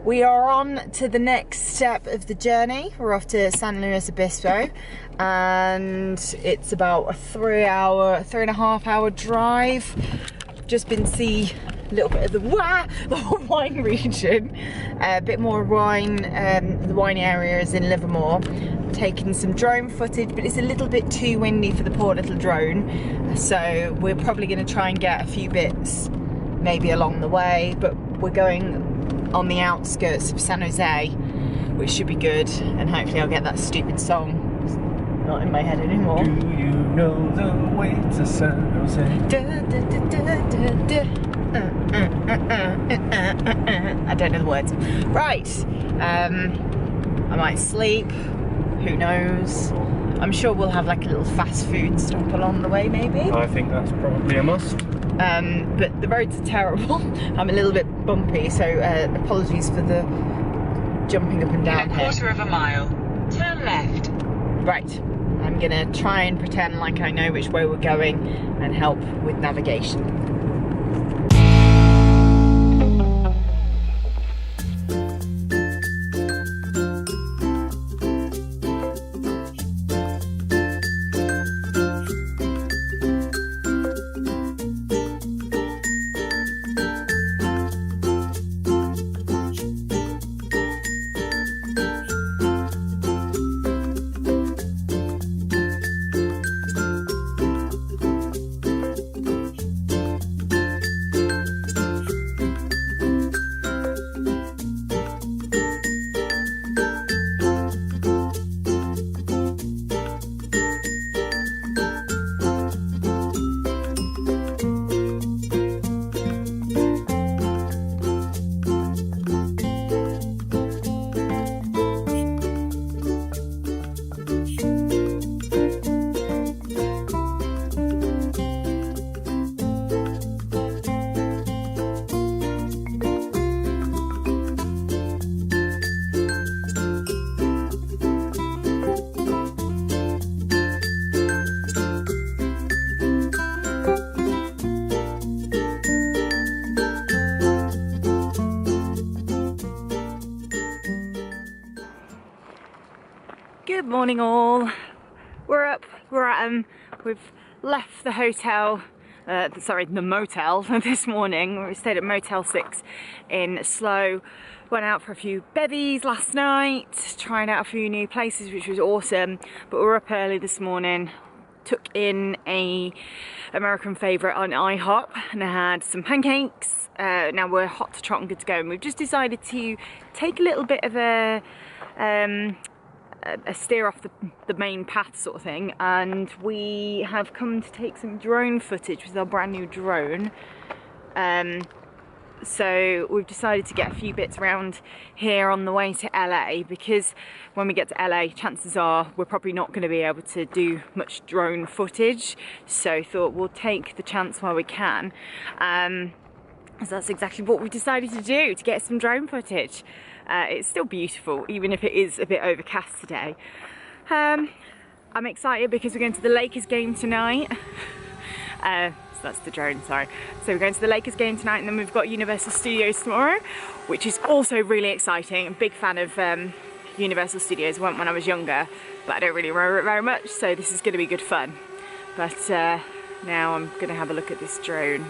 We are on to the next step of the journey. We're off to San Luis Obispo, and it's about a 3.5 hour drive. Just been to see a little bit of the wine region, a bit more wine. The wine area is in Livermore. Taking some drone footage, but it's a little bit too windy for the poor little drone, so we're probably going to try and get a few bits maybe along the way, but we're going on the outskirts of San Jose, which should be good, and hopefully I'll get that stupid song not in my head anymore. Do you know the way to San Jose? I don't know the words. Right, I might sleep, who knows. I'm sure we'll have like a little fast food stop along the way maybe. I think that's probably a must. But the roads are terrible. I'm a little bit bumpy, so apologies for the jumping up and down in a quarter of a mile, turn left. Right, I'm gonna try and pretend like I know which way we're going and help with navigation. Good morning all. We're up, we've left the hotel, the motel this morning. We stayed at Motel 6 in SLO. Went out for a few bevies last night, trying out a few new places, which was awesome. But we were up early this morning, took in a American favourite on ihop, and I had some pancakes. Now we're hot to trot and good to go, and we've just decided to take a little bit of a steer off the main path sort of thing, and we have come to take some drone footage with our brand new drone. So we've decided to get a few bits around here on the way to LA, because when we get to LA, chances are we're probably not going to be able to do much drone footage, so thought we'll take the chance while we can. So that's exactly what we decided to do, to get some drone footage. It's still beautiful, even if it is a bit overcast today. I'm excited because we're going to the Lakers game tonight. So that's the drone, sorry. So we're going to the Lakers game tonight, and then we've got Universal Studios tomorrow, which is also really exciting. I'm a big fan of Universal Studios. I went when I was younger, but I don't really remember it very much, so this is going to be good fun. But now I'm going to have a look at this drone.